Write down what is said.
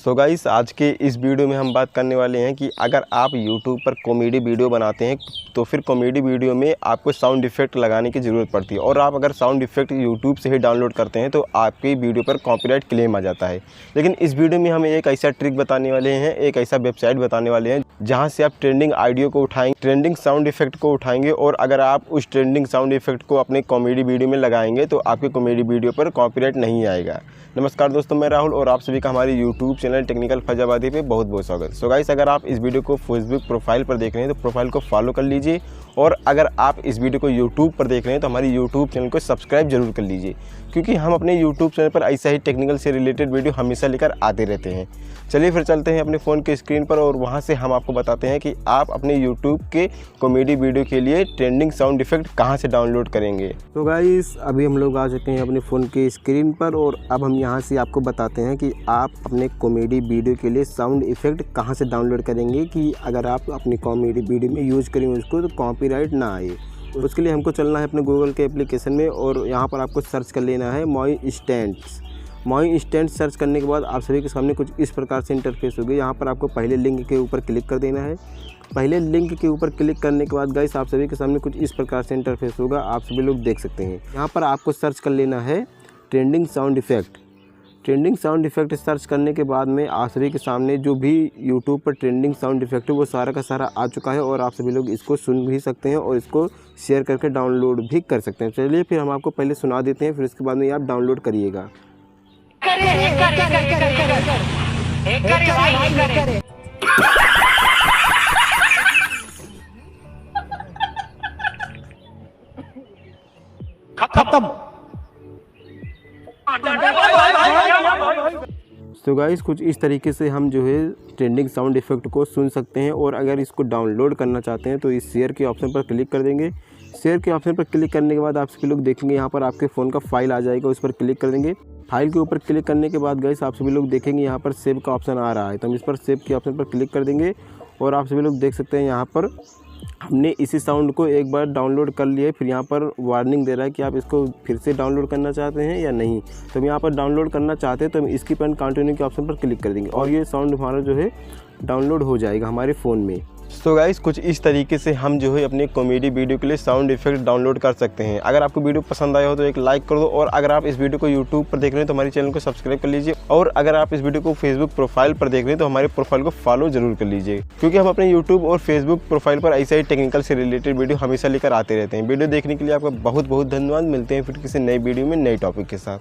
So guys, आज के इस वीडियो में हम बात करने वाले हैं कि अगर आप YouTube पर कॉमेडी वीडियो बनाते हैं तो फिर कॉमेडी वीडियो में आपको साउंड इफ़ेक्ट लगाने की ज़रूरत पड़ती है। और आप अगर साउंड इफ़ेक्ट YouTube से ही डाउनलोड करते हैं तो आपकी वीडियो पर कॉपीराइट क्लेम आ जाता है। लेकिन इस वीडियो में हम एक ऐसा ट्रिक बताने वाले हैं, एक ऐसा वेबसाइट बताने वाले हैं जहाँ से आप ट्रेंडिंग ऑडियो को उठाएंगे, ट्रेंडिंग साउंड इफ़ेक्ट को उठाएंगे और अगर आप उस ट्रेंडिंग साउंड इफ़ेक्ट को अपने कॉमेडी वीडियो में लगाएंगे तो आपके कॉमेडी वीडियो पर कॉपीराइट नहीं आएगा। नमस्कार दोस्तों, मैं राहुल और आप सभी का हमारे YouTube चैनल टेक्निकल फैजाबादी पे बहुत बहुत स्वागत। सो गाइस, अगर आप इस वीडियो को फेसबुक प्रोफाइल पर देख रहे हैं तो प्रोफाइल को फॉलो कर लीजिए और अगर आप इस वीडियो को YouTube पर देख रहे हैं तो हमारी YouTube चैनल को सब्सक्राइब जरूर कर लीजिए, क्योंकि हम अपने YouTube चैनल पर ऐसा ही टेक्निकल से रिलेटेड वीडियो हमेशा लेकर आते रहते हैं। चलिए फिर चलते हैं अपने फ़ोन के स्क्रीन पर और वहाँ से हम आपको बताते हैं कि आप अपने YouTube के कॉमेडी वीडियो के लिए ट्रेंडिंग साउंड इफ़ेक्ट कहाँ से डाउनलोड करेंगे। तो गाइस, अभी हम लोग आ चुके हैं अपने फ़ोन के स्क्रीन पर और अब हम यहाँ से आपको बताते हैं कि आप अपने कॉमेडी वीडियो के लिए साउंड इफ़ेक्ट कहाँ से डाउनलोड करेंगे कि अगर आप अपनी कॉमेडी वीडियो में यूज़ करेंगे उसको तो कॉपीराइट ना आए। तो उसके लिए हमको चलना है अपने गूगल के एप्लीकेशन में और यहाँ पर आपको सर्च कर लेना है मॉय इंस्टेंट्स। सर्च करने के बाद आप सभी के सामने कुछ इस प्रकार से इंटरफेस होगी। यहाँ पर आपको पहले लिंक के ऊपर क्लिक कर देना है। पहले लिंक के ऊपर क्लिक करने के बाद गाइस आप सभी के सामने कुछ इस प्रकार से इंटरफेस होगा, आप सभी लोग देख सकते हैं। यहाँ पर आपको सर्च कर लेना है ट्रेंडिंग साउंड इफ़ेक्ट। सर्च करने के बाद में आप सभी के सामने जो भी YouTube पर ट्रेंडिंग साउंड इफ़ेक्ट है वो सारा का सारा आ चुका है और आप सभी लोग इसको सुन भी सकते हैं और इसको शेयर करके डाउनलोड भी कर सकते हैं। चलिए फिर हम आपको पहले सुना देते हैं, फिर उसके बाद में आप डाउनलोड करिएगा। खत्म। तो गाइस, कुछ इस तरीके से हम जो है ट्रेंडिंग साउंड इफ़ेक्ट को सुन सकते हैं और अगर इसको डाउनलोड करना चाहते हैं तो इस शेयर के ऑप्शन पर क्लिक कर देंगे। शेयर के ऑप्शन पर क्लिक करने के बाद आप सभी लोग देखेंगे यहाँ पर आपके फ़ोन का फाइल आ जाएगा, उस पर क्लिक कर देंगे। फाइल के ऊपर क्लिक करने के बाद गाइस आप सभी लोग देखेंगे यहाँ पर सेव का ऑप्शन आ रहा है, तो हम इस पर सेव के ऑप्शन पर क्लिक कर देंगे और आप सभी लोग देख सकते हैं यहाँ पर हमने इसी साउंड को एक बार डाउनलोड कर लिया है। फिर यहाँ पर वार्निंग दे रहा है कि आप इसको फिर से डाउनलोड करना चाहते हैं या नहीं। तो हम यहाँ पर डाउनलोड करना चाहते हैं तो हम स्किप एंड कंटिन्यू के ऑप्शन पर क्लिक कर देंगे और ये साउंड हमारा जो है डाउनलोड हो जाएगा हमारे फ़ोन में। तो गाइस, कुछ इस तरीके से हम जो है अपने कॉमेडी वीडियो के लिए साउंड इफ़ेक्ट डाउनलोड कर सकते हैं। अगर आपको वीडियो पसंद आया हो तो एक लाइक कर दो और अगर आप इस वीडियो को YouTube पर देख रहे हैं तो हमारे चैनल को सब्सक्राइब कर लीजिए और अगर आप इस वीडियो को फेसबुक प्रोफाइल पर देख रहे हैं तो हमारे प्रोफाइल को फॉलो जरूर कर लीजिए, क्योंकि हम अपने YouTube और फेसबुक प्रोफाइल पर ऐसा ही टेक्निकल से रिलेटेड वीडियो हमेशा लेकर आते रहते हैं। वीडियो देखने के लिए आपका बहुत बहुत धन्यवाद। मिलते हैं फिर किसी नई वीडियो में नए टॉपिक के साथ।